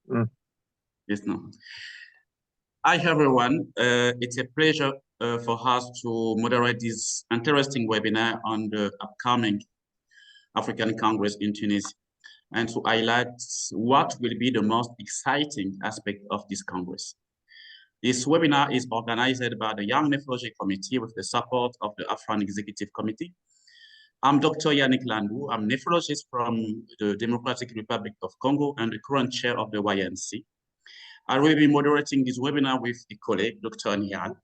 Mm. Yes, no. Hi, everyone. It's a pleasure for us to moderate this interesting webinar on the upcoming African Congress in Tunisia and to highlight what will be the most exciting aspect of this Congress. This webinar is organized by the Young Nephrology Committee with the support of the AFRAN Executive Committee. I'm Dr. Yannick Landou. I'm a nephrologist from the Democratic Republic of Congo and the current chair of the YNC. I will be moderating this webinar with a colleague, Dr. Nihal.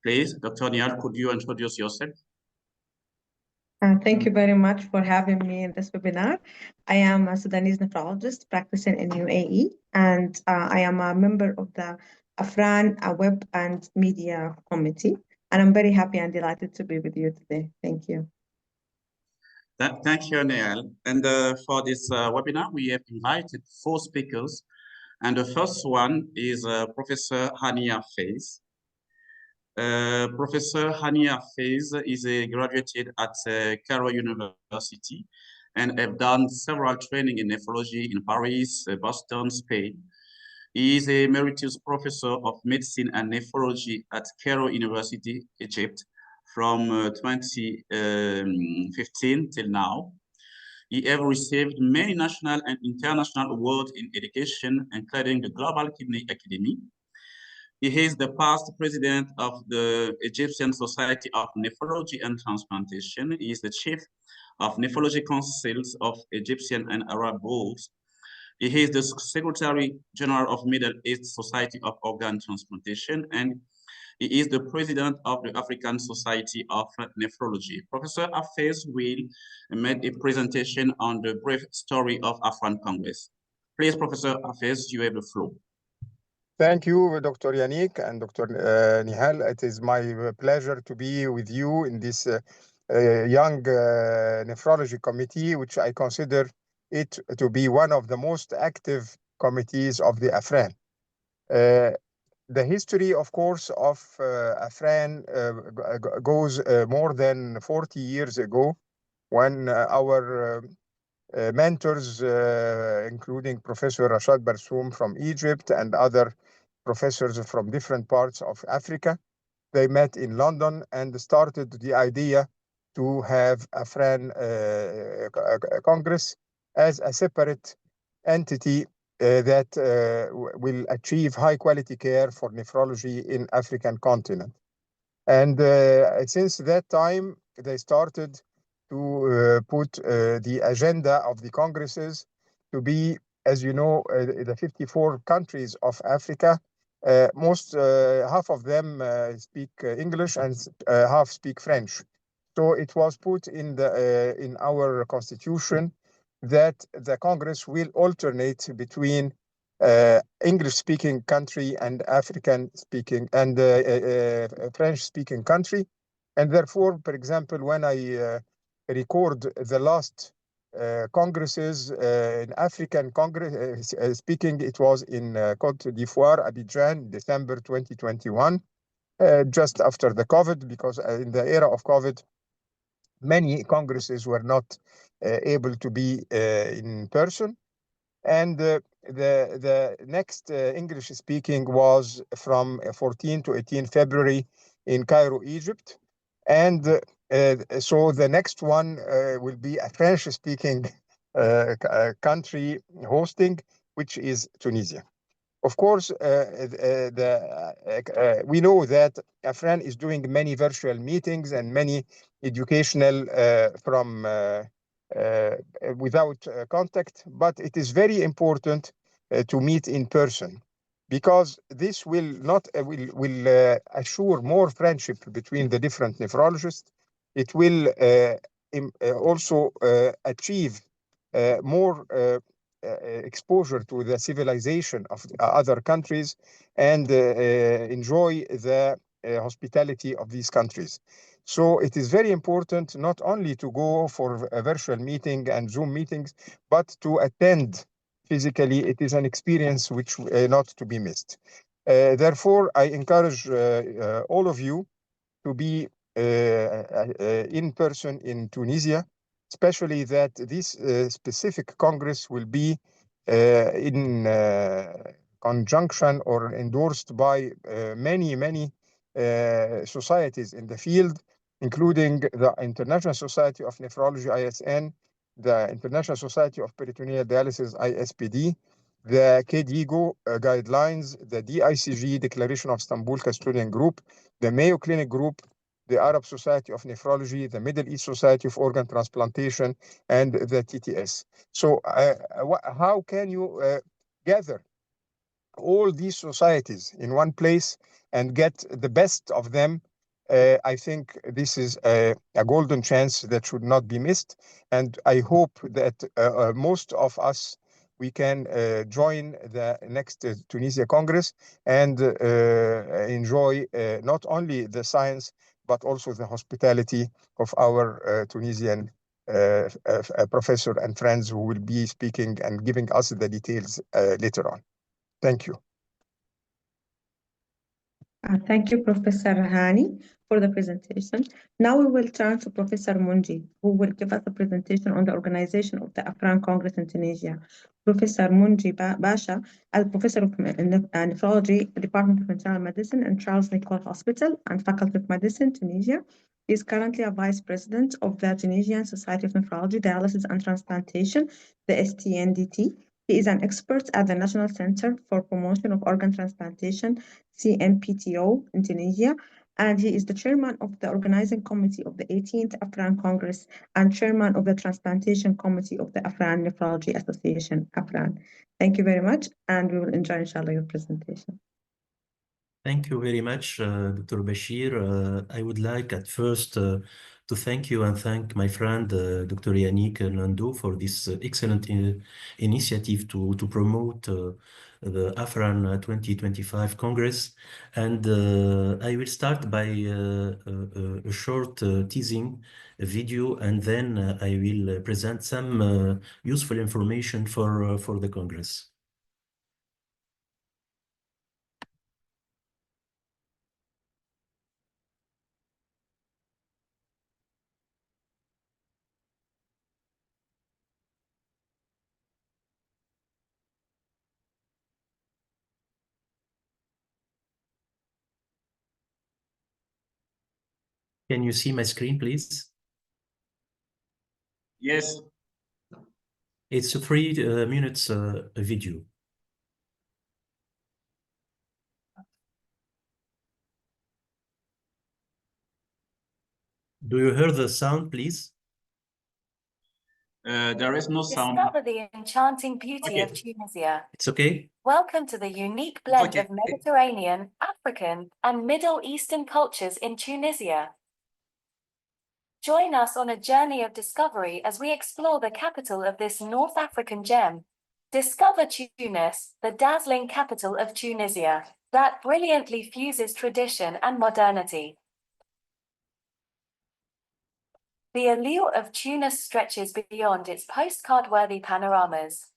Please, Dr. Nihal, could you introduce yourself? Thank you very much for having me in this webinar. I am a Sudanese nephrologist practicing in UAE, and I am a member of the AFRAN Web and Media Committee. And I'm very happy and delighted to be with you today. Thank you. Thank you, Nihal. And for this webinar, we have invited 4 speakers. And the first one is Professor Hania Faiz. Professor Hania Faiz is a graduate at Cairo University and have done several training in nephrology in Paris, Boston, Spain. He is a emeritus professor of medicine and nephrology at Cairo University, Egypt, from 2015 till now. He has received many national and international awards in education, including the Global Kidney Academy. He is the past president of the Egyptian Society of Nephrology and Transplantation. He is the chief of nephrology councils of Egyptian and Arab boards. He is the Secretary General of Middle East Society of Organ Transplantation, and he is the president of the African Society of Nephrology. Professor Hafez will make a presentation on the brief story of AFRAN Congress. Please, Professor Hafez, you have the floor. Thank you, Dr. Yannick and Dr. Nihal. It is my pleasure to be with you in this young nephrology committee, which I consider it to be one of the most active committees of the AFRAN. The history, of course, of AFRAN goes more than 40 years ago when our mentors, including Professor Rashad Barsoum from Egypt and other professors from different parts of Africa, they met in London and started the idea to have AFRAN Congress as a separate entity that will achieve high quality care for nephrology in African continent. And since that time, they started to put the agenda of the congresses to be, as you know, the 54 countries of Africa. Half of them speak English and half speak French. So it was put in our constitution that the Congress will alternate between English-speaking country and African-speaking and French-speaking country. And therefore, for example, when I record the last congresses in African Congress speaking, it was in Côte d'Ivoire, Abidjan, December 2021, just after the COVID, because in the era of COVID, many congresses were not able to be in person. And the next English speaking was from 14 to 18 February in Cairo, Egypt. And so the next one will be a French speaking country hosting, which is Tunisia. Of course, we know that AFRAN is doing many virtual meetings and many educational without contact, but it is very important to meet in person, because this will assure more friendship between the different nephrologists. It will also achieve more exposure to the civilization of other countries and enjoy the hospitality of these countries. So it is very important not only to go for a virtual meeting and Zoom meetings, but to attend physically. It is an experience which not to be missed. Therefore, I encourage all of you to be in person in Tunisia, especially that this specific Congress will be in conjunction or endorsed by many societies in the field, including the International Society of Nephrology, ISN, the International Society of Peritoneal Dialysis, ISPD, the KDIGO guidelines, the DICG, Declaration of Istanbul Custodian Group, the Mayo Clinic Group, the Arab Society of Nephrology, the Middle East Society of Organ Transplantation, and the TTS. So how can you gather all these societies in one place and get the best of them? I think this is a golden chance that should not be missed. And I hope that most of us, we can join the next Tunisia Congress and enjoy not only the science, but also the hospitality of our Tunisian professor and friends who will be speaking and giving us the details later on. Thank you. Thank you, Professor Hani, for the presentation. Now we will turn to Professor Munji, who will give us a presentation on the organization of the AFRAN Congress in Tunisia. Professor Munji Basha, as Professor of Nephrology, Department of Internal Medicine and Charles Nicolle Hospital and Faculty of Medicine, Tunisia. He is currently a Vice President of the Tunisian Society of Nephrology, Dialysis and Transplantation, the STNDT. He is an expert at the National Center for Promotion of Organ Transplantation, CNPTO, in Tunisia, and he is the chairman of the organizing committee of the 18th AFRAN Congress and chairman of the transplantation committee of the AFRAN Nephrology Association, AFRAN. Thank you very much, and we will enjoy, inshallah, your presentation. Thank you very much, Dr. Bashir. I would like at first to thank you and thank my friend, Dr. Yannick Nando, for this excellent initiative to promote the AFRAN 2025 Congress. And I will start by a short teasing video, and then I will present some useful information for the Congress. Can you see my screen, please? Yes. It's a 3 minutes video. Do you hear the sound, please? There is no sound. Discover the enchanting beauty of Tunisia. It's okay? Welcome to the unique blend Okay. of Mediterranean, African, and Middle Eastern cultures in Tunisia. Join us on a journey of discovery as we explore the capital of this North African gem. Discover Tunis, the dazzling capital of Tunisia, that brilliantly fuses tradition and modernity. The allure of Tunis stretches beyond its postcard-worthy panoramas.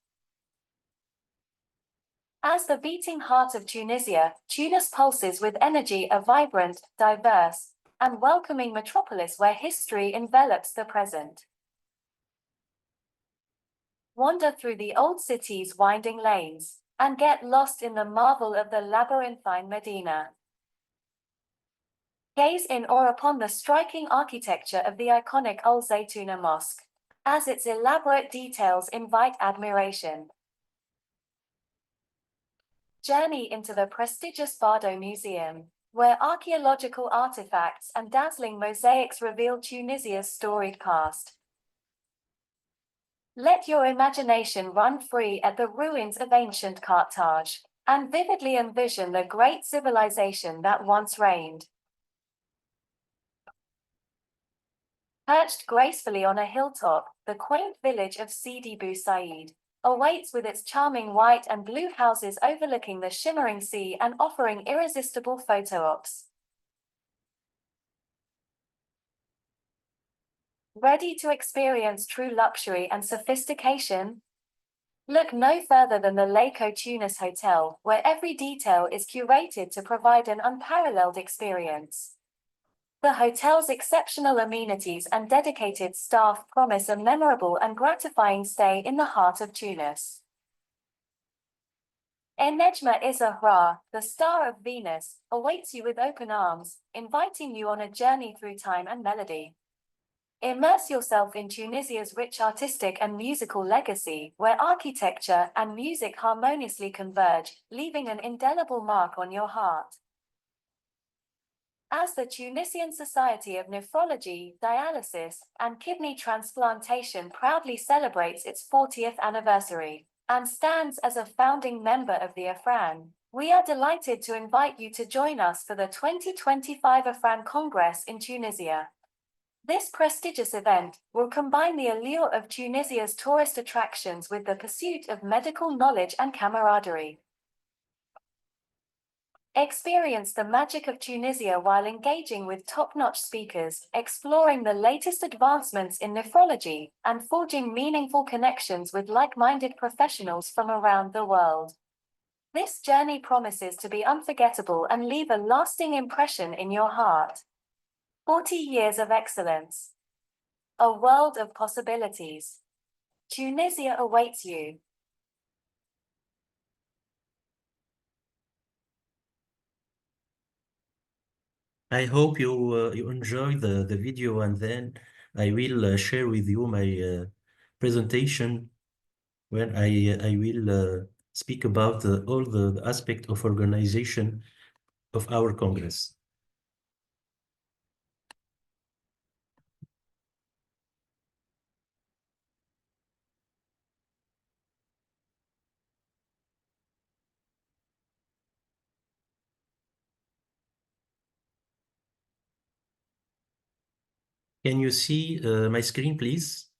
As the beating heart of Tunisia, Tunis pulses with energy, a vibrant, diverse, and welcoming metropolis where history envelops the present. Wander through the old city's winding lanes, and get lost in the marvel of the labyrinthine Medina. Gaze in awe upon the striking architecture of the iconic Al Zaytuna Mosque, as its elaborate details invite admiration. Journey into the prestigious Bardo Museum, where archaeological artifacts and dazzling mosaics reveal Tunisia's storied past. Let your imagination run free at the ruins of ancient Carthage, and vividly envision the great civilization that once reigned. Perched gracefully on a hilltop, the quaint village of Sidi Bou Said awaits with its charming white and blue houses overlooking the shimmering sea and offering irresistible photo ops. Ready to experience true luxury and sophistication? Look no further than the Laco Tunis Hotel, where every detail is curated to provide an unparalleled experience. The hotel's exceptional amenities and dedicated staff promise a memorable and gratifying stay in the heart of Tunis. Nejma Zahra, the star of Venus, awaits you with open arms, inviting you on a journey through time and melody. Immerse yourself in Tunisia's rich artistic and musical legacy, where architecture and music harmoniously converge, leaving an indelible mark on your heart. As the Tunisian Society of Nephrology, Dialysis, and Kidney Transplantation proudly celebrates its 40th anniversary and stands as a founding member of the AFRAN, we are delighted to invite you to join us for the 2025 AFRAN Congress in Tunisia. This prestigious event will combine the allure of Tunisia's tourist attractions with the pursuit of medical knowledge and camaraderie. Experience the magic of Tunisia while engaging with top-notch speakers, exploring the latest advancements in nephrology, and forging meaningful connections with like-minded professionals from around the world. This journey promises to be unforgettable and leave a lasting impression in your heart. 40 years of excellence. A world of possibilities. Tunisia awaits you. I hope you enjoy the video, and then I will share with you my presentation when I will speak about all the aspect of organization of our Congress. Can you see my screen, please?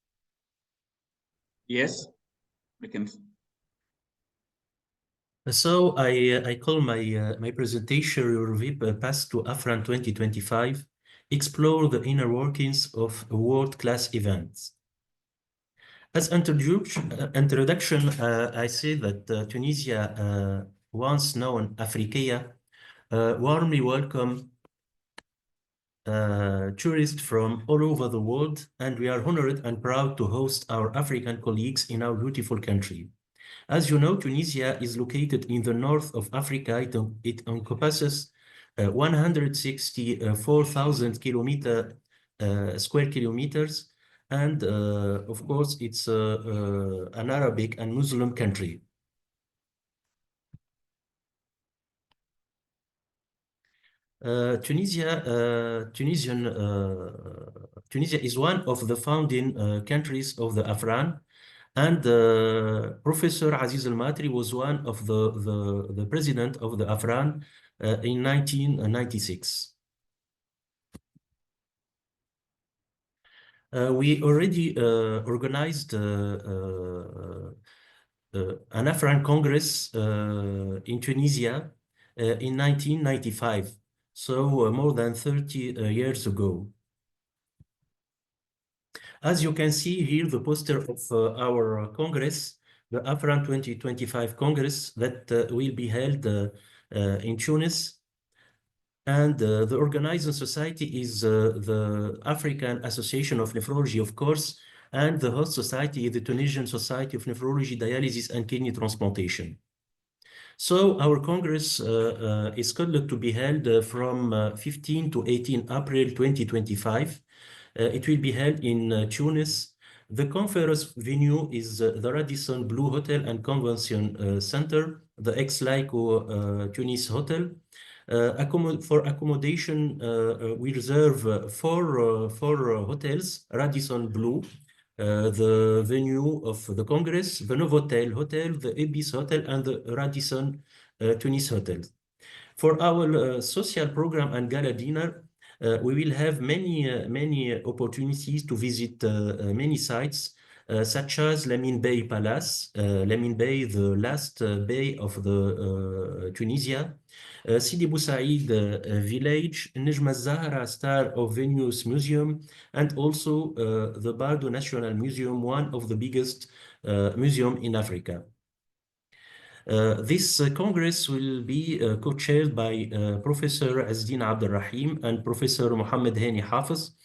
Yes, we can. So I call my presentation Review Path to AFRAN 2025, explore the inner workings of a world-class event. As introduction, I say that Tunisia, once known Africa, warmly welcome tourists from all over the world, and we are honored and proud to host our African colleagues in our beautiful country. As you know, Tunisia is located in the north of Africa. It encompasses 164,000 square kilometers, and of course, it's an Arabic and Muslim country. Tunisia is one of the founding countries of the AFRAN, and Professor Aziz Al-Matri was one of the president of the AFRAN in 1996. We already organized an AFRAN Congress in Tunisia in 1995, so more than 30 years ago. As you can see here, the poster of our Congress, the AFRAN 2025 Congress that will be held in Tunis. And the organizing society is the African Association of Nephrology, of course, and the host society is the Tunisian Society of Nephrology, Dialysis, and Kidney Transplantation. So our Congress is scheduled to be held from 15 to 18 April 2025. It will be held in Tunis. The conference venue is the Radisson Blu Hotel and Convention Center, the ex-Lyco Tunis Hotel. For accommodation, we reserve four hotels: Radisson Blu, the venue of the Congress, the Novotel Hotel, the Ibis Hotel, and the Radisson Tunis Hotel. For our social program and gala dinner, we will have many opportunities to visit many sites, such as Lamine Bey Palace, Lamine Bey, the last bay of the Tunisia, Sidi Bou Said village, Nejma Zahra Star of Venus Museum, and also the Bardo National Museum, one of the biggest museum in Africa. This Congress will be co-chaired by Professor Azdin Abdelrahim and Professor Mohammed Hani Hafiz.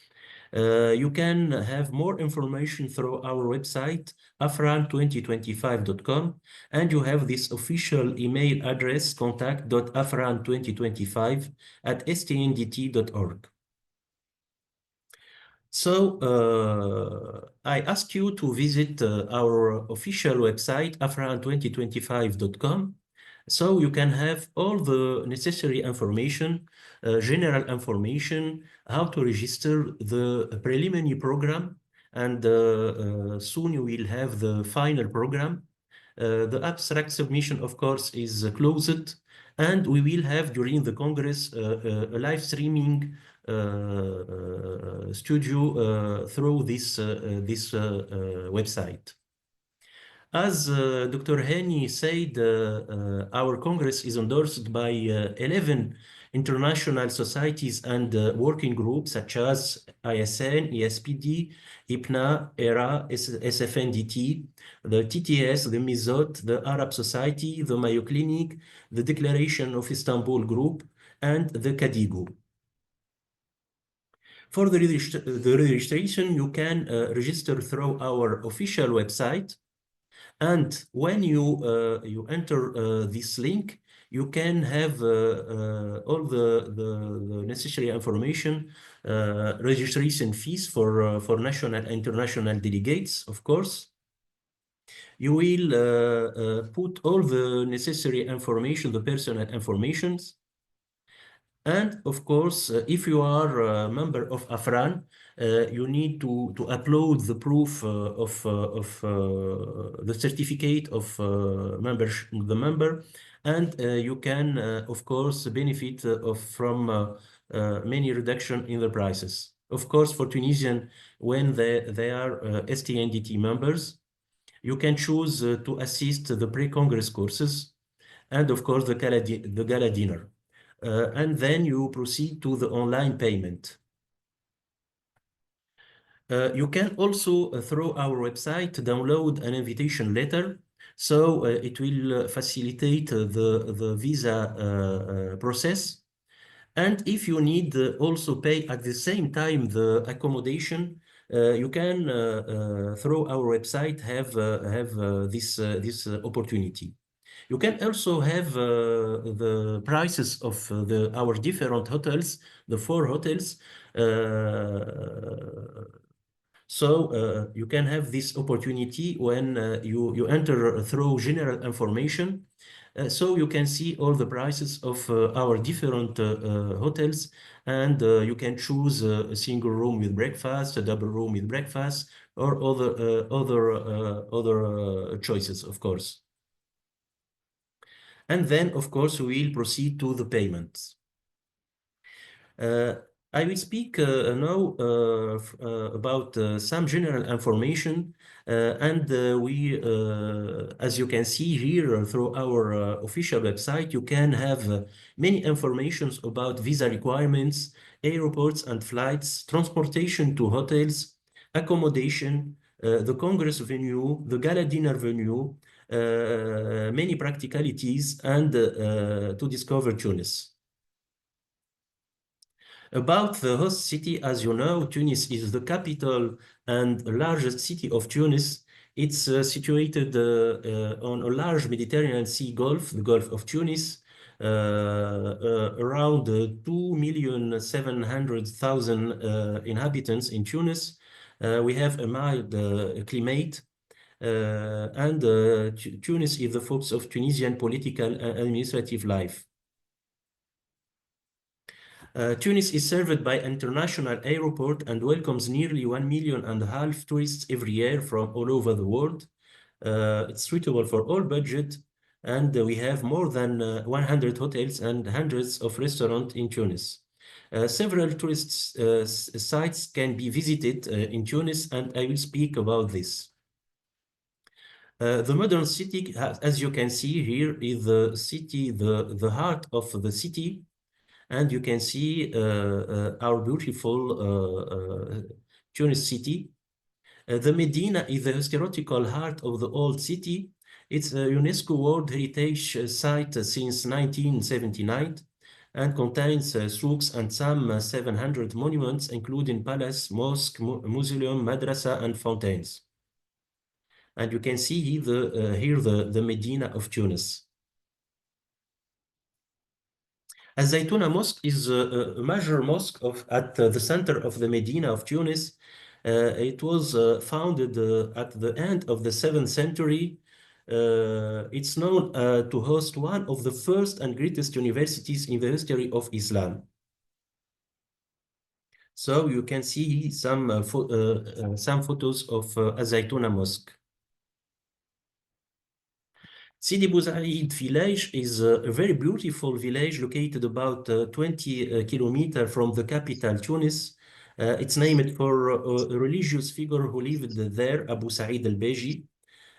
You can have more information through our website, afran2025.com, and you have this official email address, contact.afran2025@stndt.org. So I ask you to visit our official website, afran2025.com, so you can have all the necessary information, general information, how to register the preliminary program, and soon you will have the final program. The abstract submission, of course, is closed, and we will have during the Congress a live streaming studio through this website. As Dr. Hani said, our Congress is endorsed by 11 international societies and working groups such as ISN, ESPD, IPNA, ERA, SFNDT, the TTS, the MIZOT, the Arab Society, the Mayo Clinic, the Declaration of Istanbul Group, and the CADIGO. For the registration, you can register through our official website. And when you enter this link, you can have all the necessary information, registration fees for national and international delegates, of course. You will put all the necessary information, the personal informations. And of course, if you are a member of AFRAN, you need to upload the proof of the certificate of the member, and you can, of course, benefit from many reduction in the prices. Of course, for Tunisian, when they are STNDT members, you can choose to assist the pre-Congress courses, and of course, the gala dinner. And then you proceed to the online payment. You can also, through our website, download an invitation letter. So it will facilitate the visa process. And if you need also pay at the same time the accommodation, you can, through our website, have this opportunity. You can also have the prices of our different hotels, the 4 hotels. So you can have this opportunity when you enter through general information. So you can see all the prices of our different hotels, and you can choose a single room with breakfast, a double room with breakfast, or other choices, of course. And then, of course, we will proceed to the payments. I will speak now about some general information, and as you can see here through our official website, you can have many informations about visa requirements, airports and flights, transportation to hotels, accommodation, the Congress venue, the gala dinner venue, many practicalities, and to discover Tunis. About the host city, as you know, Tunis is the capital and largest city of Tunis. It's situated on a large Mediterranean Sea Gulf, the Gulf of Tunis, around 2,700,000 inhabitants in Tunis. We have a mild climate. And Tunis is the focus of Tunisian political and administrative life. Tunis is served by an international airport and welcomes nearly 1.5 million tourists every year from all over the world. It's suitable for all budget, and we have more than 100 hotels and hundreds of restaurants in Tunis. Several tourist sites can be visited in Tunis, and I will speak about this. The modern city, as you can see here, is the city, the heart of the city, and you can see our beautiful Tunis city. The Medina is the historical heart of the old city. It's a UNESCO World Heritage Site since 1979. and contains souks and some 700 monuments, including palace, mosque, museum, madrasa, and fountains. And you can see here the Medina of Tunis. Al-Zaytuna Mosque is a major mosque at the center of the Medina of Tunis. It was founded at the end of the 7th century. It's known to host one of the first and greatest universities in the history of Islam. So you can see some photos of Al-Zaytuna Mosque. Sidi Bou Said village is a very beautiful village located about 20 kilometers from the capital, Tunis. It's named for a religious figure who lived there, Abu Sa'id al-Beji,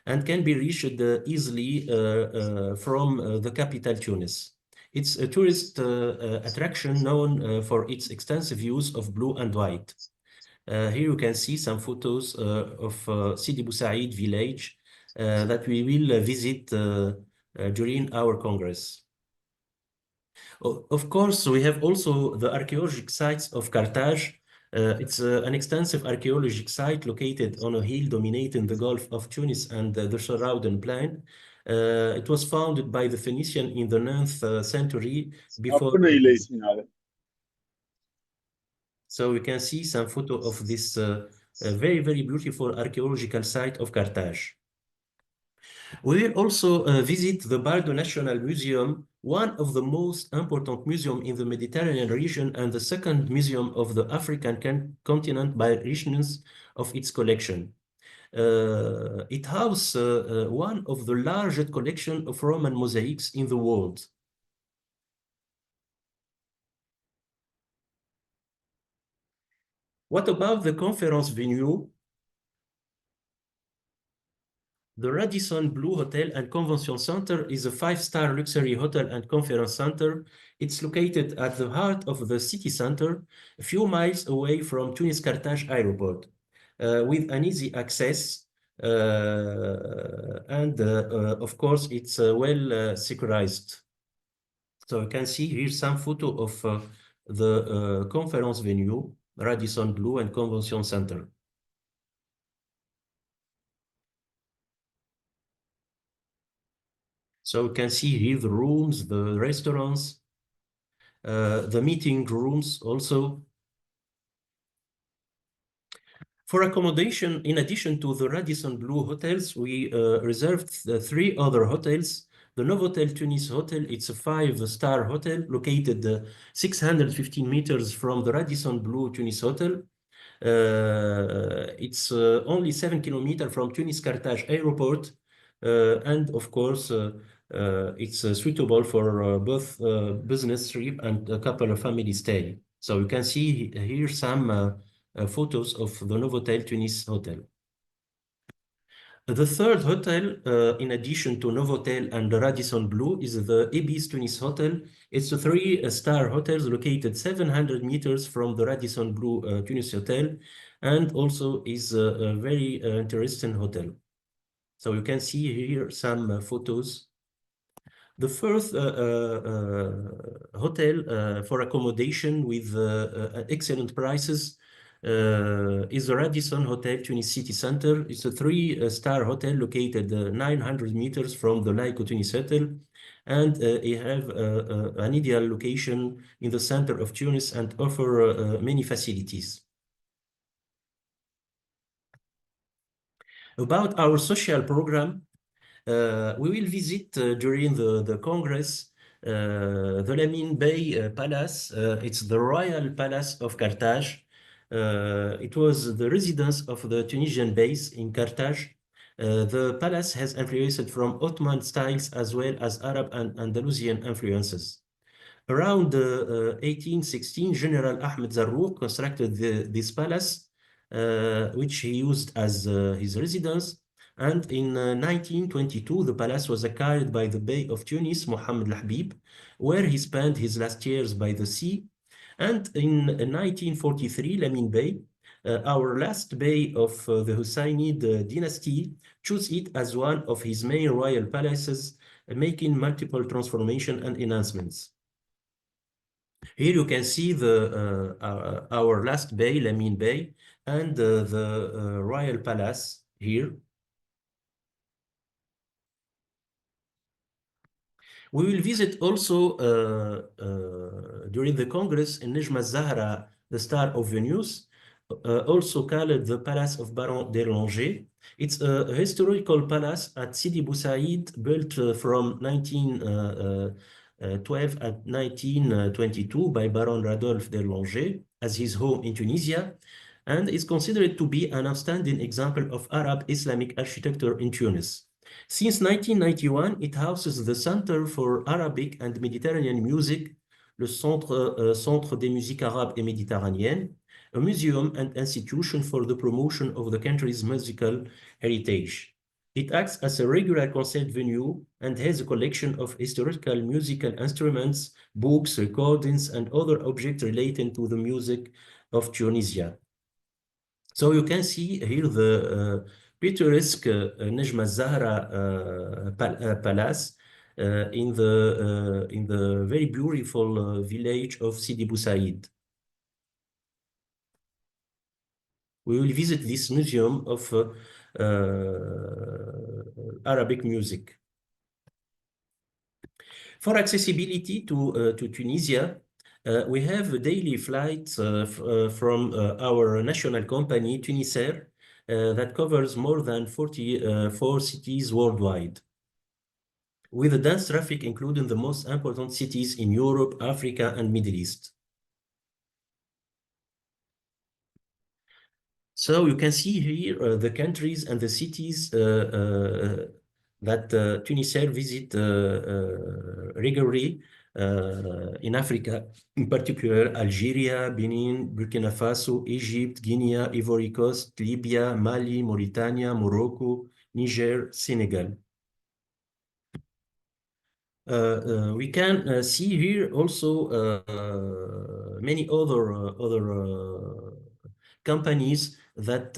and can be reached easily from the capital, Tunis. It's a tourist attraction known for its extensive use of blue and white. Here you can see some photos of Sidi Bou Said village that we will visit during our Congress. Of course, we have also the archaeological sites of Carthage. It's an extensive archaeological site located on a hill dominating the Gulf of Tunis and the surrounding plain. It was founded by the Phoenician in the 9th century before. So you can see some photo of this very, very beautiful archaeological site of Carthage. We will also visit the Bardo National Museum, one of the most important museums in the Mediterranean region and the second museum of the African continent by richness of its collection. It houses one of the largest collections of Roman mosaics in the world. What about the conference venue? The Radisson Blu Hotel and Convention Center is a 5-star luxury hotel and conference center. It's located at the heart of the city center, a few miles away from Tunis-Carthage Airport, with an easy access. Of course, it's well securized. So you can see here some photo of the conference venue, Radisson Blu and Convention Center. So you can see here the rooms, the restaurants, the meeting rooms also. For accommodation, in addition to the Radisson Blu hotels, we reserved 3 other hotels. The Novotel Tunis Hotel, it's a 5-star hotel located 615 meters from the Radisson Blu Tunis Hotel. It's only 7 kilometers from Tunis-Carthage Airport. And of course, it's suitable for both business trip and a couple of family stay. So you can see here some photos of the Novotel Tunis Hotel. The third hotel, in addition to Novotel and the Radisson Blu, is the Ibis Tunis Hotel. It's a 3-star hotel located 700 meters from the Radisson Blu Tunis Hotel, and also is a very interesting hotel. So you can see here some photos. The first hotel for accommodation with excellent prices is the Radisson Hotel Tunis City Center. It's a 3-star hotel located 900 meters from the Laiko Tunis Hotel, and it have an ideal location in the center of Tunis and offer many facilities. About our social program, we will visit during the Congress the Lamine Bey Palace. It's the Royal Palace of Carthage. It was the residence of the Tunisian Beys in Carthage. The palace has influenced from Ottoman styles as well as Arab and Andalusian influences. Around 1816, General Ahmed Zarrouk constructed this palace, which he used as his residence. And in 1922, the palace was acquired by the Bey of Tunis, Mohammed Al-Habib, where he spent his last years by the sea. And in 1943, Lamine Bey, our last Bey of the Husayinid dynasty, chose it as one of his main royal palaces, making multiple transformation and enhancements. Here you can see our last bay, Lamine Bay, and the Royal Palace here. We will visit also during the Congress in Nejma Zahra, the Star of Venus, also called the Palace of Baron d'Erlanger. It's a historical palace at Sidi Bou Said, built from 1912 and 1922 by Baron Radolphe d'Erlanger as his home in Tunisia, and is considered to be an outstanding example of Arab Islamic architecture in Tunis. Since 1991, it houses the Center for Arabic and Mediterranean Music, le Centre des Musiques Arabes et Méditerranéennes, a museum and institution for the promotion of the country's musical heritage. It acts as a regular concert venue and has a collection of historical musical instruments, books, recordings, and other objects relating to the music of Tunisia. So you can see here the picturesque Nejma Zahra Palace in the very beautiful village of Sidi Bou Said. We will visit this museum of Arabic music. For accessibility to Tunisia, we have a daily flights from our national company, Tunisair, that covers more than 44 cities worldwide, with a dense traffic including the most important cities in Europe, Africa, and Middle East. So you can see here the countries and the cities that Tunisair visit regularly in Africa, in particular Algeria, Benin, Burkina Faso, Egypt, Guinea, Ivory Coast, Libya, Mali, Mauritania, Morocco, Niger, Senegal. We can see here also many other companies that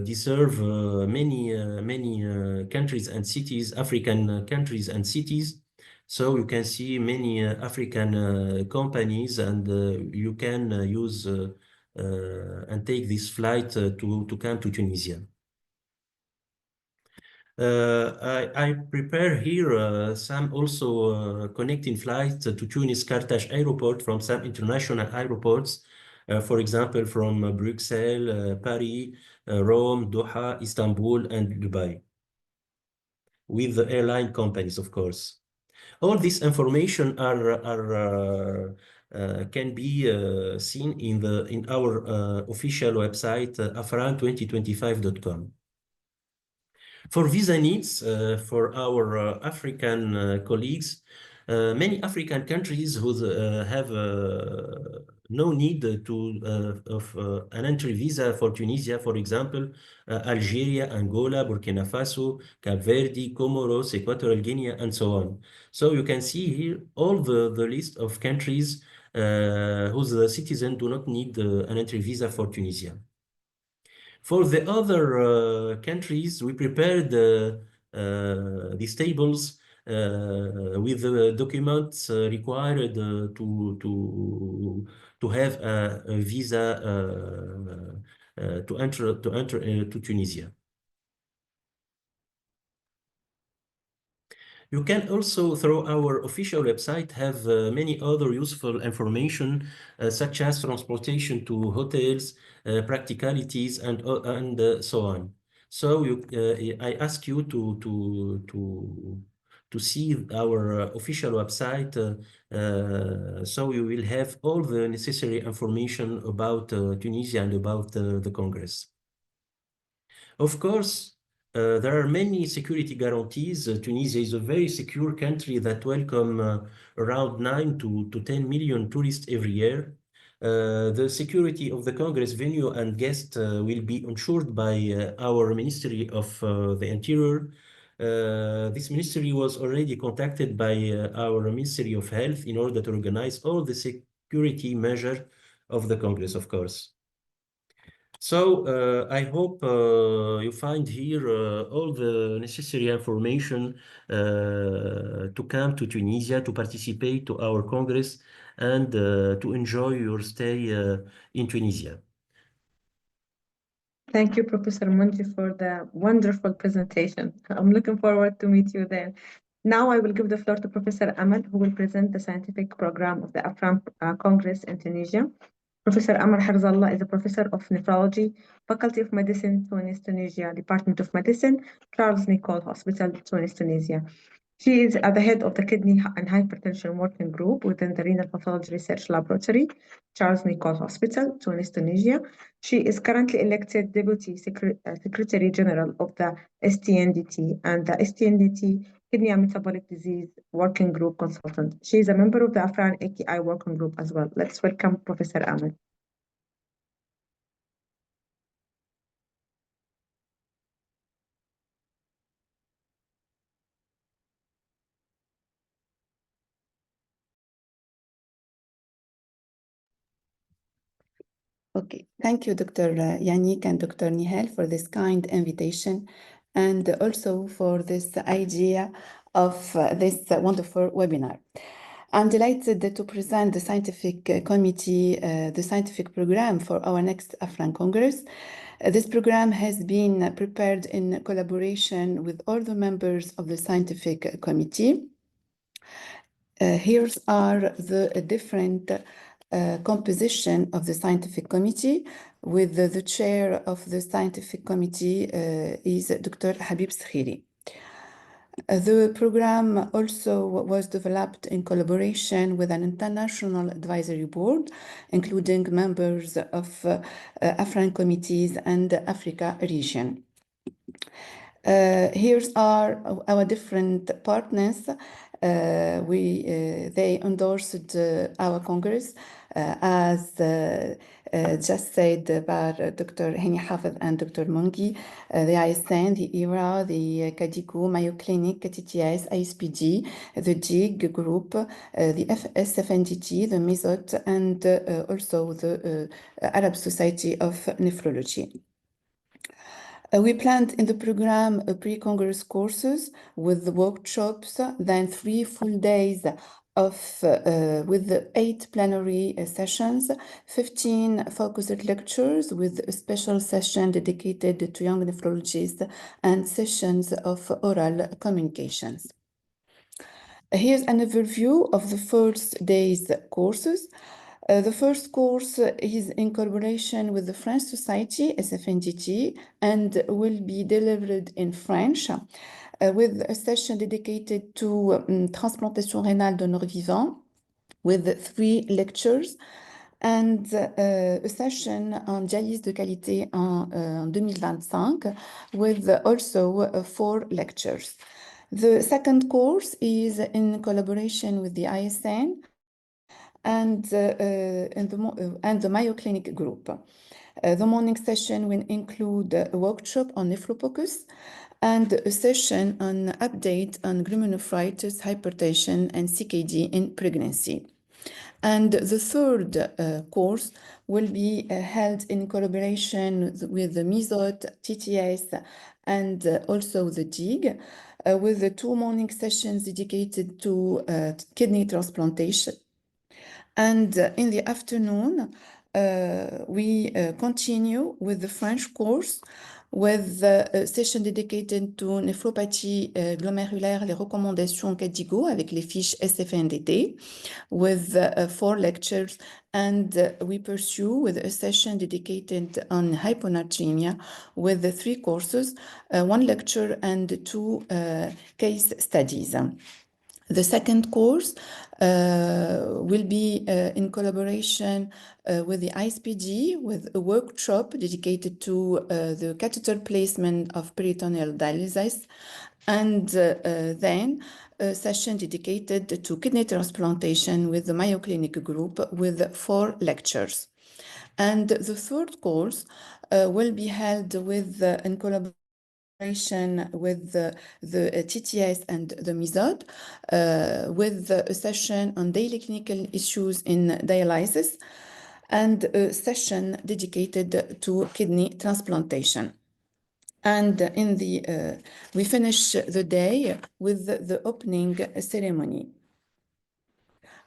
deserve many countries and cities, African countries and cities. So you can see many African companies, and you can use and take this flight to come to Tunisia. I prepare here some also connecting flights to Tunis Carthage Airport from some international airports. For example, from Bruxelles, Paris, Rome, Doha, Istanbul, and Dubai, with the airline companies, of course. All this information can be seen in our official website, afran2025.com. For visa needs for our African colleagues, many African countries who have no need of an entry visa for Tunisia, for example, Algeria, Angola, Burkina Faso, Cape Verde, Comoros, Equatorial Guinea, and so on. So you can see here all the list of countries whose citizens do not need an entry visa for Tunisia. For the other countries, we prepared these tables with the documents required to have a visa to enter to Tunisia. You can also, through our official website, have many other useful information, such as transportation to hotels, practicalities, and so on. So I ask you to see our official website, so you will have all the necessary information about Tunisia and about the Congress. Of course, there are many security guarantees. Tunisia is a very secure country that welcomes around 9 to 10 million tourists every year. The security of the Congress venue and guests will be ensured by our Ministry of the Interior. This ministry was already contacted by our Ministry of Health in order to organize all the security measures of the Congress, of course. So I hope you find here all the necessary information to come to Tunisia to participate to our Congress and to enjoy your stay in Tunisia. Thank you, Professor Munji, for the wonderful presentation. I'm looking forward to meet you there. Now I will give the floor to Professor Amal, who will present the scientific program of the AFRAN Congress in Tunisia. Professor Amal Harzallah is a professor of nephrology, Faculty of Medicine, Tunis, Tunisia, Department of Medicine, Charles Nicolle Hospital, Tunis, Tunisia. She is at the head of the Kidney and Hypertension Working Group within the Renal Pathology Research Laboratory, Charles Nicolle Hospital, Tunis, Tunisia. She is currently elected Deputy Secretary General of the STNDT and the STNDT Kidney and Metabolic Disease Working Group Consultant. She is a member of the AFRAN AKI Working Group as well. Let's welcome Professor Ahmed. Okay, thank you, Dr. Yannick and Dr. Nihal for this kind invitation and also for this idea of this wonderful webinar. I'm delighted to present the scientific committee, the scientific program for our next AFRAN Congress. This program has been prepared in collaboration with all the members of the scientific committee. Here are the different composition of the scientific committee, with the chair of the scientific committee is Dr. Habib Skhiri. The program also was developed in collaboration with an international advisory board, including members of AFRAN committees and Africa region. Here are our different partners. They endorsed our Congress as just said by Dr. Hani Hafez and Dr. Mungi, the ISN, the ERA, the Kadiku, Mayo Clinic, TTS, ISPD, the JIG group, the SFNDT, the MESOT, and also the Arab Society of Nephrology. We planned in the program pre-Congress courses with the workshops, then 3 full days of with 8 plenary sessions, 15 focused lectures with a special session dedicated to young nephrologists and sessions of oral communications. Here's an overview of the first day's courses. The first course is in collaboration with the French Society, SFNDT, and will be delivered in French with a session dedicated to transplantation rénale donneur vivant with 3 lectures and a session on dialyse de qualité en 2025 with also 4 lectures. The second course is in collaboration with the ISN and the Mayo Clinic group. The morning session will include a workshop on nephropocus and a session on update on glomerulonephritis, hypertension, and CKD in pregnancy. And the third course will be held in collaboration with the MESOT, TTS, and also the JIG, with the 2 morning sessions dedicated to kidney transplantation. And in the afternoon, we continue with the French course with a session dedicated to néphropathie glomérulaire, les recommandations CADIGO avec les fiches SFNDT with 4 lectures, and we pursue with a session dedicated on hyponatremia with the 3 courses, 1 lecture and 2 case studies. The second course will be in collaboration with the ISPD with a workshop dedicated to the catheter placement of peritoneal dialysis, and then a session dedicated to kidney transplantation with the Mayo Clinic group with 4 lectures. And the third course will be held with in collaboration with the TTS and the MESOT with a session on daily clinical issues in dialysis, and a session dedicated to kidney transplantation. And we finish the day with the opening ceremony,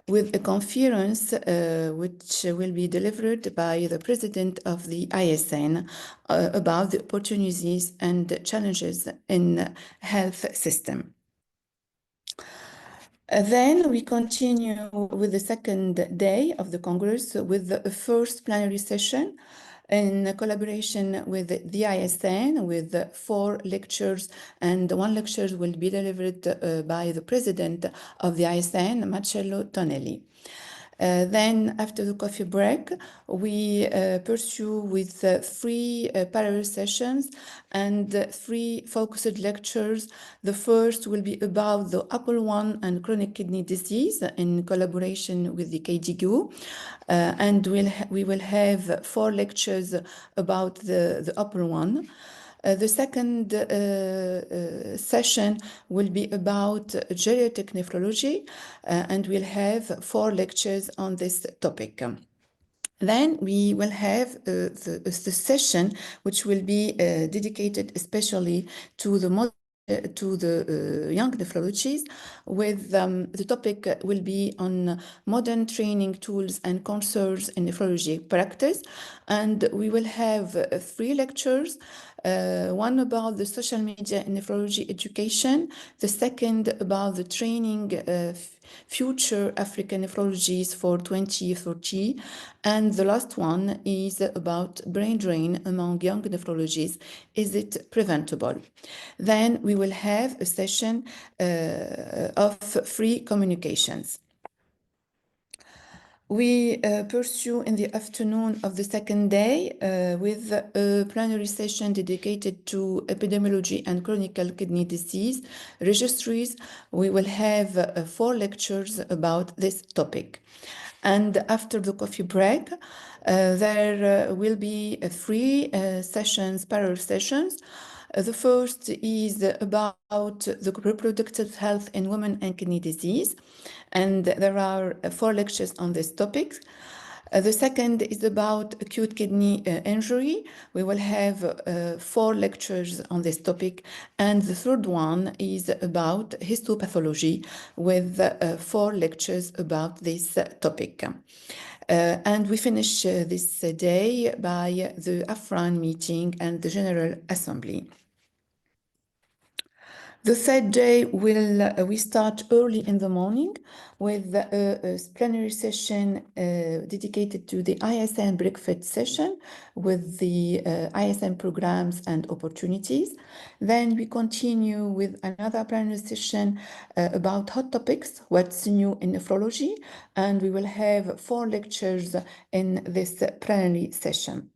with a conference which will be delivered by the president of the ISN about the opportunities and challenges in health system. Then we continue with the second day of the Congress with the first plenary session in collaboration with the ISN, with 4 lectures, and 1 lecture will be delivered by the president of the ISN, Marcello Tonelli. Then after the coffee break, we pursue with 3 parallel sessions and 3 focused lectures. The first will be about the APOL1 and chronic kidney disease in collaboration with the KDIGO. And we will have 4 lectures about the APOL1. The second session will be about geriatric nephrology, and we'll have 4 lectures on this topic. Then we will have the session which will be dedicated especially to the young nephrologists, with the topic will be on modern training tools and concerns in nephrology practice. And we will have 3 lectures, one about the social media in nephrology education, the second about the training future African nephrologists for 2030, and the last one is about brain drain among young nephrologists. Is it preventable? Then we will have a session of free communications. We pursue in the afternoon of the second day with a plenary session dedicated to epidemiology and chronic kidney disease registries. We will have 4 lectures about this topic. And after the coffee break, there will be 3 sessions, parallel sessions. The first is about the reproductive health in women and kidney disease, and there are 4 lectures on this topic. The second is about acute kidney injury. We will have 4 lectures on this topic. And the third one is about histopathology, with 4 lectures about this topic. And we finish this day by the AFRAN meeting and the General Assembly. The third day we start early in the morning with a plenary session dedicated to the ISN breakfast session with the ISN programs and opportunities. Then we continue with another plenary session about hot topics, what's new in nephrology, and we will have 4 lectures in this plenary session.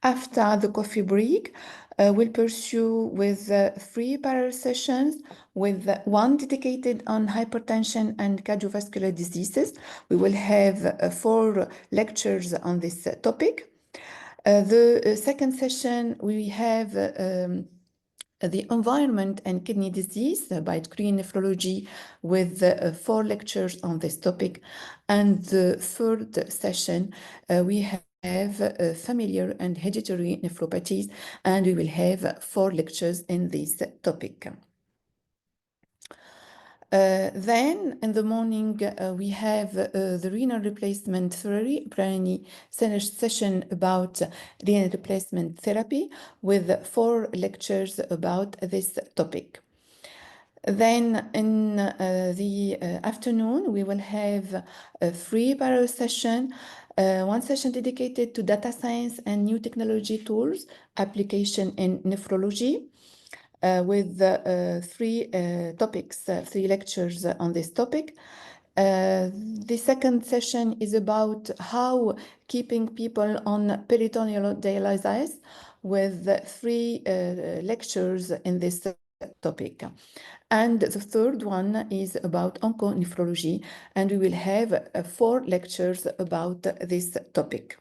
After the coffee break, we'll pursue with 3 parallel sessions, with 1 dedicated on hypertension and cardiovascular diseases. We will have 4 lectures on this topic. The second session, we have the environment and kidney disease by green nephrology, with 4 lectures on this topic. And the third session, we have familiar and hereditary nephropathies, and we will have 4 lectures in this topic. Then in the morning, we have the renal replacement therapy, plenary session about renal replacement therapy, with 4 lectures about this topic. Then in the afternoon, we will have a 3 parallel session, 1 session dedicated to data science and new technology tools, application in nephrology, with 3 topics, 3 lectures on this topic. The second session is about how keeping people on peritoneal dialysis, with 3 lectures in this topic. And the third one is about onconephrology, and we will have 4 lectures about this topic.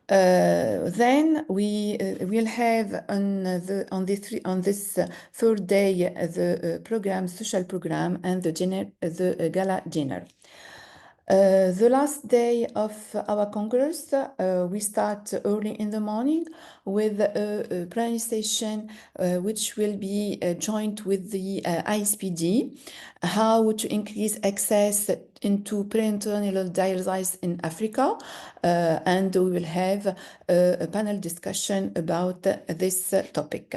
Then we will have on this third day the program, social program, and the gala dinner. The last day of our Congress, we start early in the morning with a plenary session which will be joined with the ISPD, how to increase access into peritoneal dialysis in Africa, and we will have a panel discussion about this topic.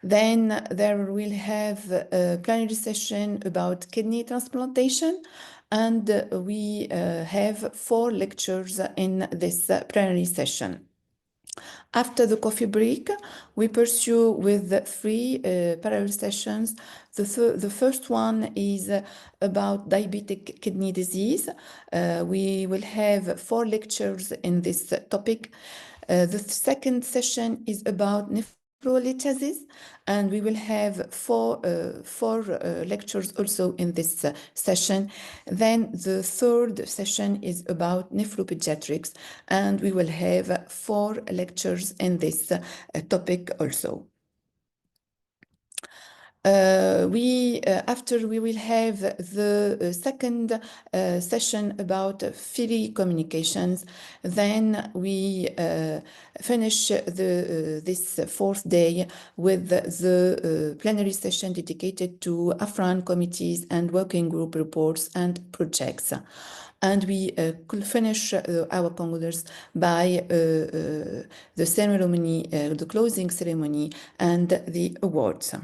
Then there will have a plenary session about kidney transplantation, and we have 4 lectures in this plenary session. After the coffee break, we pursue with 3 parallel sessions. The first one is about diabetic kidney disease. We will have 4 lectures in this topic. The second session is about nephrolithiasis, and we will have 4 lectures also in this session. Then the third session is about nephlopediatrics, and we will have 4 lectures in this topic also. After we will have the second session about free communications. Then we finish this 4th day with the plenary session dedicated to AFRAN committees and working group reports and projects. And we could finish our Congress by the ceremony, the closing ceremony, and the awards.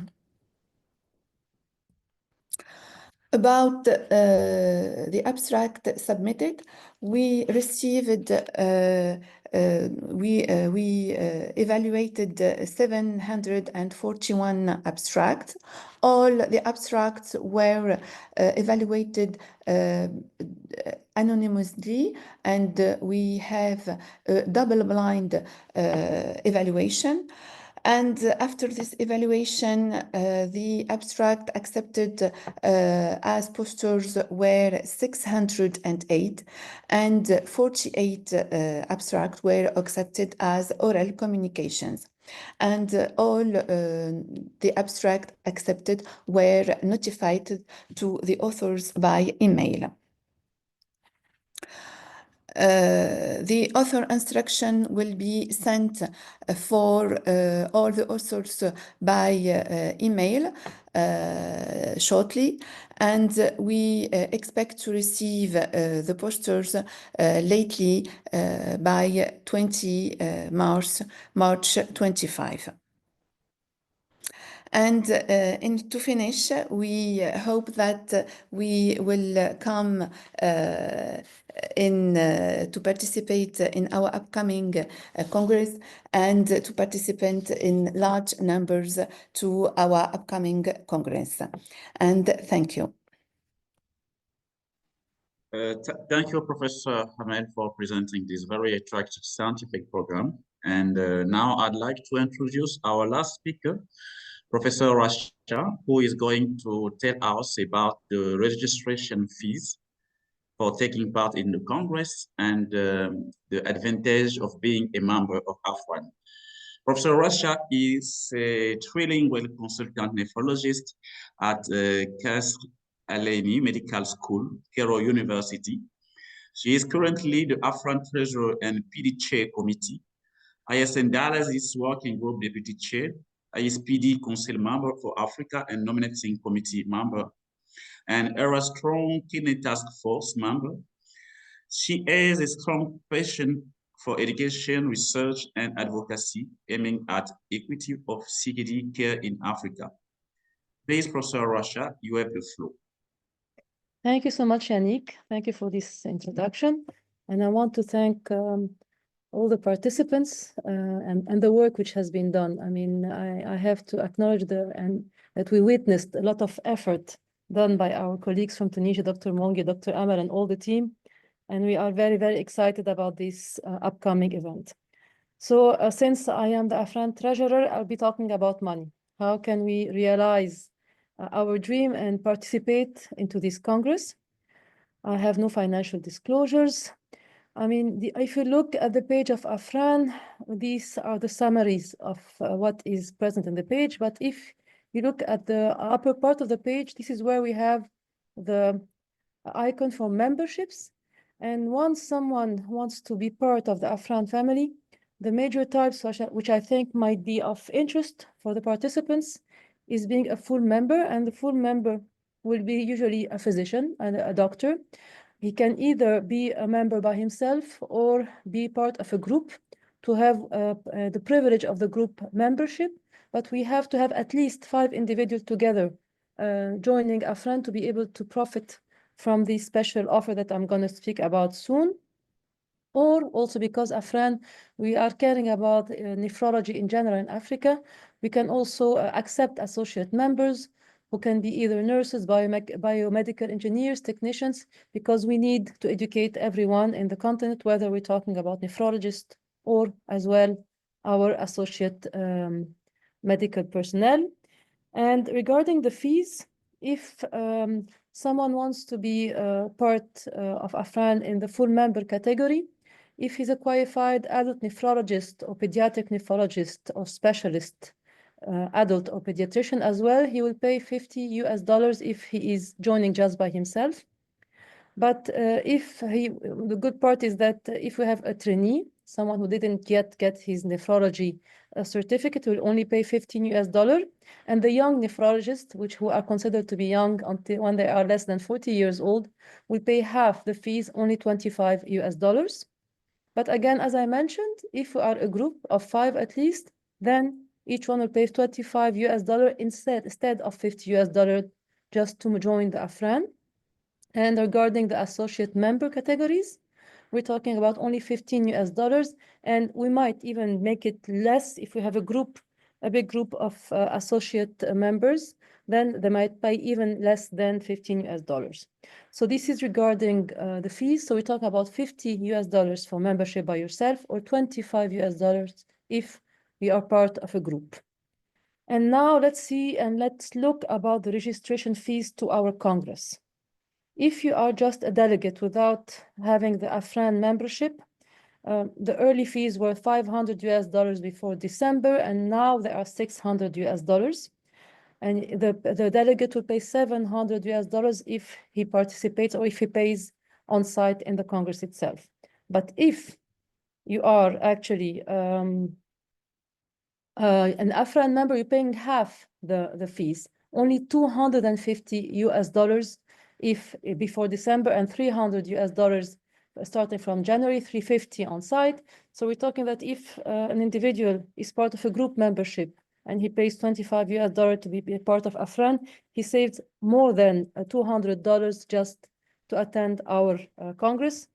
About the abstract submitted, we received, we evaluated 741 abstracts. All the abstracts were evaluated anonymously, and we have a double-blind evaluation. And after this evaluation, the abstract accepted as posters were 608, and 48 abstracts were accepted as oral communications. And all the abstract accepted were notified to the authors by email. The author instruction will be sent for all the authors by email shortly, and we expect to receive the posters lately by 20 March 25. And to finish, we hope that we will come to participate in our upcoming Congress, and to participate in large numbers to our upcoming Congress. And thank you. Thank you, Professor Hamel, for presenting this very attractive scientific program. And now I'd like to introduce our last speaker, Professor Rasha, who is going to tell us about the registration fees for taking part in the Congress and the advantage of being a member of AFRAN. Professor Rasha is a trilingual consultant nephrologist at Kasr Alaini Medical School, Cairo University. She is currently the AFRAN Treasurer and PD Chair Committee, ISN Dialysis Working Group Deputy Chair, ISPD Council Member for Africa and Nominating Committee Member, and ERA Strong Kidney Task Force Member. She has a strong passion for education, research, and advocacy, aiming at equity of CKD care in Africa. Please, Professor Rasha, you have the floor. Thank you so much, Yannick. Thank you for this introduction. And I want to thank all the participants and the work which has been done. I mean, I have to acknowledge that we witnessed a lot of effort done by our colleagues from Tunisia, Dr. Mongi, Dr. Amal, and all the team. And we are very, very excited about this upcoming event. So since I am the AFRAN treasurer, I'll be talking about money. How can we realize our dream and participate into this Congress? I have no financial disclosures. I mean, if you look at the page of AFRAN, these are the summaries of what is present in the page. But if you look at the upper part of the page, this is where we have the icon for memberships. And once someone wants to be part of the AFRAN family, the major types which I think might be of interest for the participants is being a full member, and the full member will be usually a physician and a doctor. He can either be a member by himself or be part of a group to have the privilege of the group membership, but we have to have at least 5 individuals together joining AFRAN to be able to profit from the special offer that I'm going to speak about soon. Or also because AFRAN, we are caring about nephrology in general in Africa, we can also accept associate members who can be either nurses, biomedical engineers, technicians, because we need to educate everyone in the continent, whether we're talking about nephrologists or as well our associate medical personnel. And regarding the fees, if someone wants to be part of AFRAN in the full member category, if he's a qualified adult nephrologist or pediatric nephrologist or specialist, adult or pediatrician as well, he will pay $50 if he is joining just by himself. But the good part is that if we have a trainee, someone who didn't yet get his nephrology certificate, will only pay $15. And the young nephrologists, who are considered to be young until when they are less than 40 years old, will pay half the fees, only $25. But again, as I mentioned, if we are a group of 5 at least, then each one will pay $25 instead of $50 just to join the AFRAN. And regarding the associate member categories, we're talking about only $15, and we might even make it less if we have a big group of associate members, then they might pay even less than $15. So this is regarding the fees. So we talk about $50 for membership by yourself, or $25 if we are part of a group. And now let's look about the registration fees to our Congress. If you are just a delegate without having the AFRAN membership, the early fees were $500 before December, and now they are $600. And the delegate will pay $700 if he participates or if he pays on site in the Congress itself. But if you are actually an AFRAN member, you're paying half the fees, only $250 if before December, and $300 starting from January, $350 on site. So we're talking that if an individual is part of a group membership and he pays $25 to be part of AFRAN, he saves more than $200 just to attend our Congress.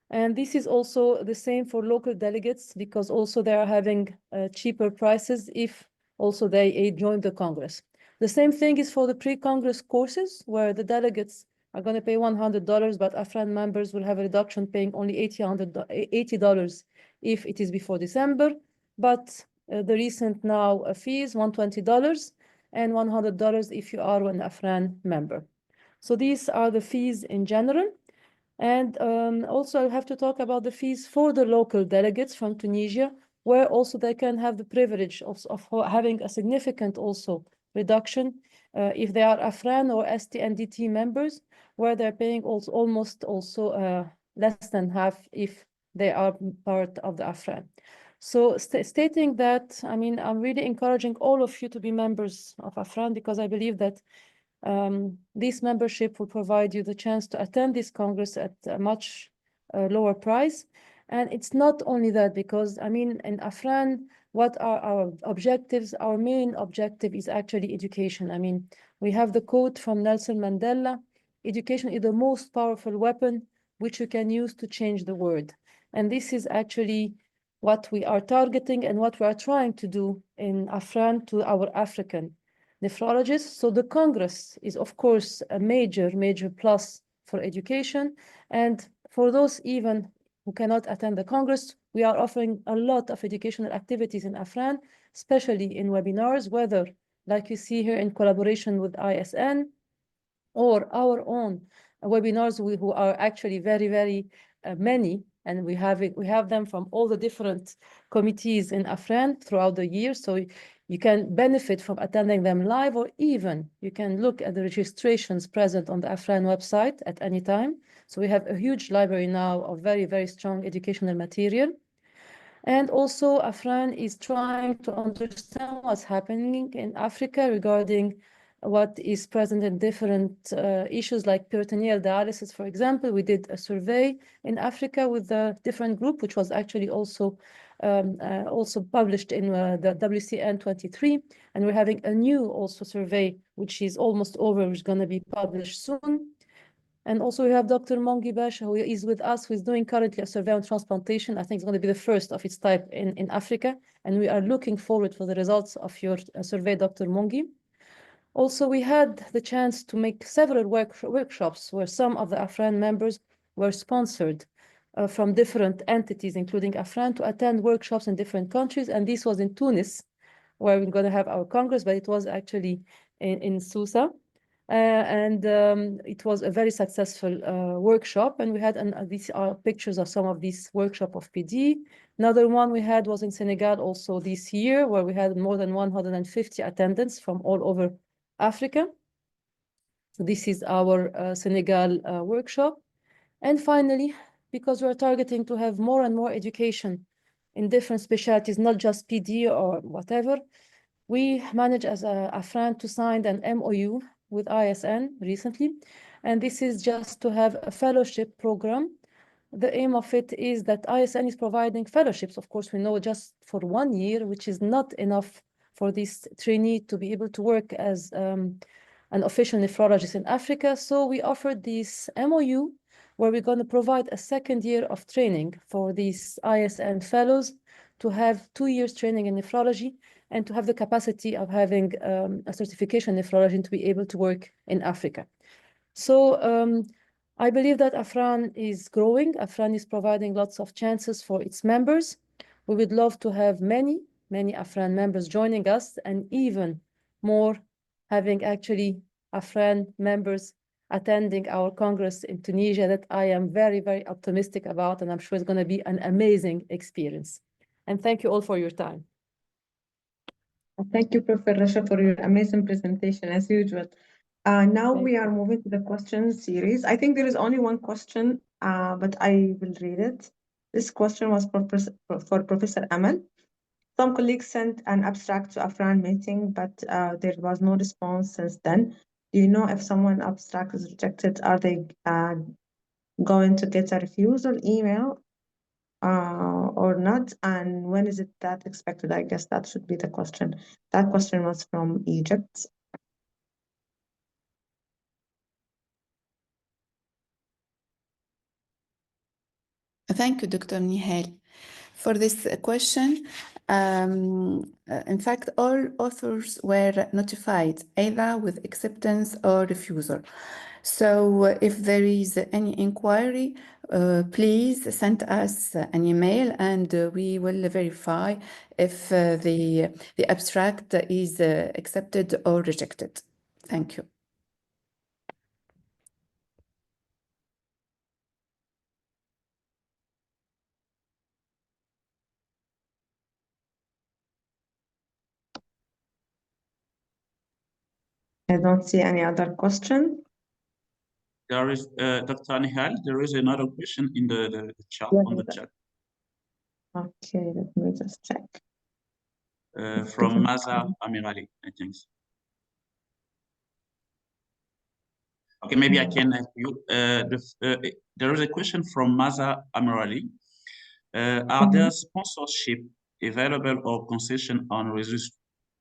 And this is also the same for local delegates, because also they are having cheaper prices if also they join the Congress. The same thing is for the pre-Congress courses, where the delegates are going to pay $100, but AFRAN members will have a reduction paying only $80 if it is before December. But the recent now fees, $120 and $100 if you are an AFRAN member. So these are the fees in general. And also I have to talk about the fees for the local delegates from Tunisia, where also they can have the privilege of having a significant also reduction if they are AFRAN or STNDT members, where they're paying almost less than half if they are part of the AFRAN. So stating that, I mean, I'm really encouraging all of you to be members of AFRAN, because I believe that this membership will provide you the chance to attend this Congress at a much lower price. And it's not only that, because I mean, in AFRAN, what are our objectives? Our main objective is actually education. I mean, we have the quote from Nelson Mandela: education is the most powerful weapon which you can use to change the world. And this is actually what we are targeting and what we are trying to do in AFRAN to our African nephrologists. So the Congress is, of course, a major plus for education. And for those even who cannot attend the Congress, we are offering a lot of educational activities in AFRAN, especially in webinars, whether, like you see here, in collaboration with ISN, or our own webinars, who are actually very many, and we have them from all the different committees in AFRAN throughout the year. So You can benefit from attending them live, or even you can look at the registrations present on the AFRAN website at any time. So we have a huge library now of very, very strong educational material. And also AFRAN is trying to understand what's happening in Africa regarding what is present in different issues like peritoneal dialysis, for example. We did a survey in Africa with a different group, which was actually also published in the WCN 23. And we're having a new also survey, which is almost over, which is going to be published soon. And also we have Dr. Mongi Basha, who is with us, who is doing currently a survey on transplantation. I think it's going to be the first of its type in Africa. And we are looking forward for the results of your survey, Dr. Mongi. Also, we had the chance to make several workshops where some of the AFRAN members were sponsored from different entities, including AFRAN, to attend workshops in different countries. And this was in Tunis, where we're going to have our Congress, but it was actually in Susa. It was a very successful workshop, and we had, these are pictures of some of these workshops of PD. Another one we had was in Senegal also this year, where we had more than 150 attendants from all over Africa. So this is our Senegal workshop. And finally, because we're targeting to have more and more education in different specialties, not just PD or whatever, we managed as AFRAN to sign an MOU with ISN recently, and this is just to have a fellowship program. The aim of it is that ISN is providing fellowships. Of course, we know just for 1 year, which is not enough for this trainee to be able to work as an official nephrologist in Africa. So we offered this MOU where we're going to provide a 2nd year of training for these ISN fellows to have 2 years training in nephrology and to have the capacity of having a certification in nephrology and to be able to work in Africa. So I believe that AFRAN is growing. AFRAN is providing lots of chances for its members. We would love to have many AFRAN members joining us, and even more having actually AFRAN members attending our Congress in Tunisia, that I am very, very optimistic about, and I'm sure it's going to be an amazing experience. And thank you all for your time. Thank you, Professor Rasha, for your amazing presentation, as usual. Now we are moving to the question series. I think there is only one question, but I will read it. This question was for Professor Amal. Some colleagues sent an abstract to AFRAN meeting, but there was no response since then. Do you know if someone's abstract is rejected, are they going to get a refusal email or not? And when is it that expected? I guess that should be the question. That question was from Egypt. Thank you, Dr. Nihal, for this question. In fact, all authors were notified either with acceptance or refusal. So if there is any inquiry, please send us an email and we will verify if the abstract is accepted or rejected. Thank you. I don't see any other question. There is, Dr. Nihal, there is another question in the chat, on the chat. Okay, let me just check. From Maza Amirali, I think. Okay, maybe I can help you. There is a question from Maza Amirali. Are there sponsorship available or concession on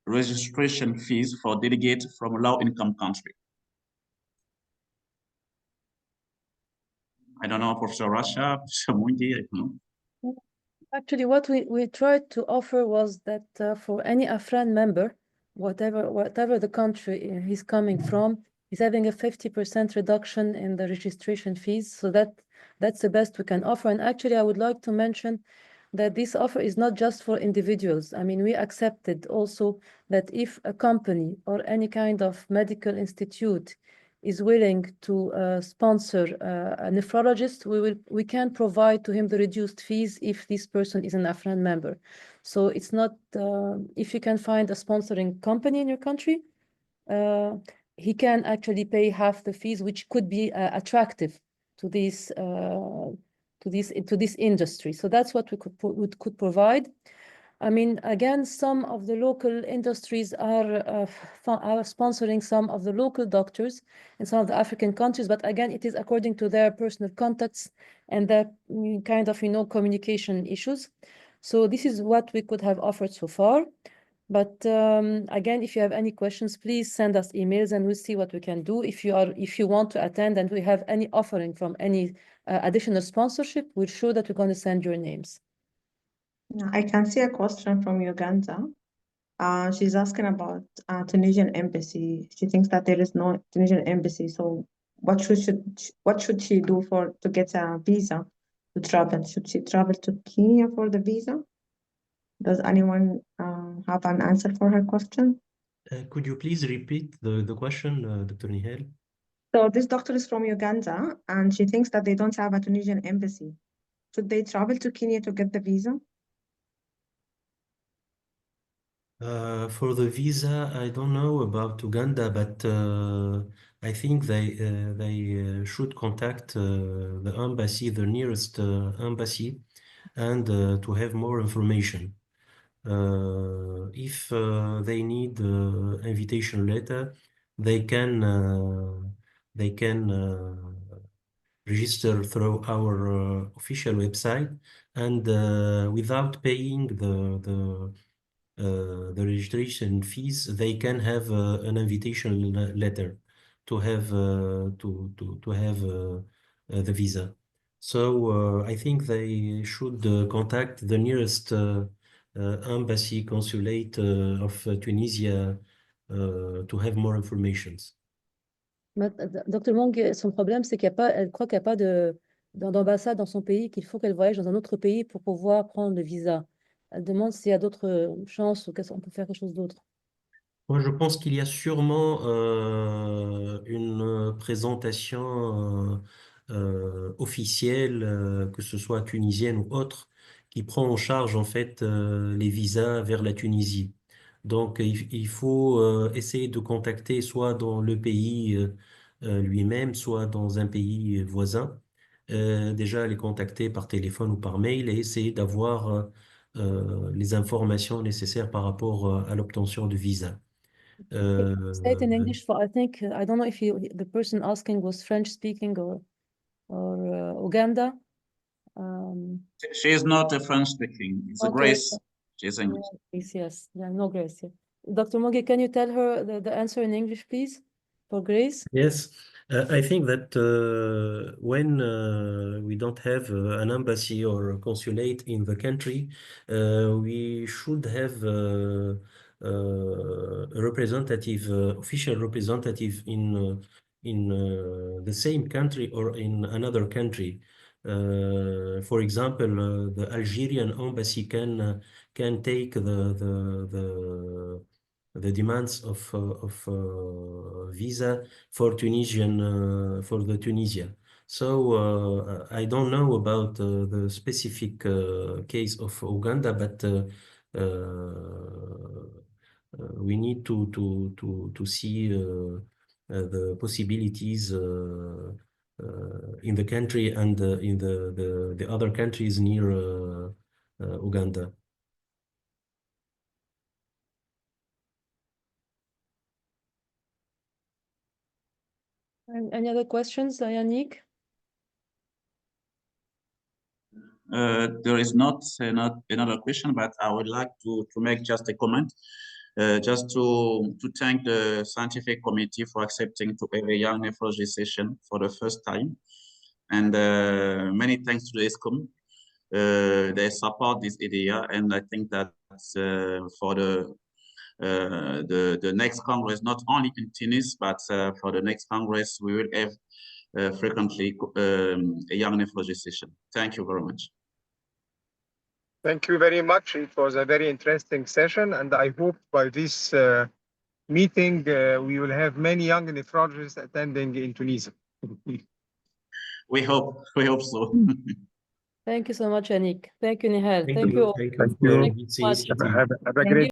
registration fees for delegates from low-income country? I don't know, Professor Rasha, Professor Mungi, I don't know. Actually, what we tried to offer was that for any AFRAN member, whatever the country he's coming from, he's having a 50% reduction in the registration fees. So that's the best we can offer. And actually, I would like to mention that this offer is not just for individuals. I mean, we accepted also that if a company or any kind of medical institute is willing to sponsor a nephrologist, we can provide to him the reduced fees if this person is an AFRAN member. So it's not, if you can find a sponsoring company in your country, he can actually pay half the fees, which could be attractive to this industry. So that's what we could provide. I mean, again, some of the local industries are sponsoring some of the local doctors in some of the African countries, but again, it is according to their personal contacts and their kind of, communication issues. So this is what we could have offered so far. But again, if you have any questions, please send us emails and we'll see what we can do. If you want to attend and we have any offering from any additional sponsorship, we're sure that we're going to send your names. I can see a question from Uganda. She's asking about Tunisian embassy. She thinks that there is no Tunisian embassy. So what should she do to get a visa to travel? Should she travel to Kenya for the visa? Does anyone have an answer for her question? Could you please repeat the question, Dr. Nihal? So this doctor is from Uganda and she thinks that they don't have a Tunisian embassy. Should they travel to Kenya to get the visa? For the visa, I don't know about Uganda, but I think they should contact the embassy, the nearest embassy, and to have more information. If they need invitation letter, they can register through our official website, and without paying the registration fees, they can have an invitation letter to have the visa. So I think they should contact the nearest embassy consulate of Tunisia to have more information. Dr. Mong, son problème, c'est elle croit qu'il n'y a pas d'ambassade dans son pays, qu'il faut qu'elle voyage dans un autre pays pour pouvoir prendre le visa. Elle demande s'il y a d'autres chances ou qu'on peut faire quelque chose d'autre. Moi, je pense qu'il y a sûrement une présentation officielle, que ce soit tunisienne ou autre, qui prend en charge en fait les visas vers la Tunisie. Donc, il faut essayer de contacter soit dans le pays lui-même, soit dans un pays voisin. Déjà, les contacter par téléphone ou par mail et essayer d'avoir les informations nécessaires par rapport à l'obtention de visa. Say it in English. I think I don't know if the person asking was French speaking or Uganda. She is not a French speaking. It's a Grace. She's English. Yes, yeah, no Grace. Yeah. Dr. Mogi, can you tell her the answer in English, please, for Grace? Yes, I think that when we don't have an embassy or a consulate in the country, we should have a representative, official representative in the same country or in another country. For example, the Algerian embassy can take the demands of visa for Tunisian for the Tunisia. So I don't know about the specific case of Uganda, but we need to see the possibilities in the country and in the other countries near Uganda. Any other questions, Yannick? There is not another question, but I would like to make just a comment, just to thank the scientific committee for accepting to have a young nephrology session for the first time, and many thanks to the ESCOM. They support this idea, and I think that for the next Congress, not only in Tunis, but for the next Congress, we will have frequently a young nephrology session. Thank you very much. Thank you very much. It was a very interesting session, and I hope by this meeting, we will have many young nephrologists attending in Tunisia. We hope so. Thank you so much, Yannick. Thank you, Nihal. Thank Thank you. you all. Thank you Thank for you. this initiative. Have a Thank great you.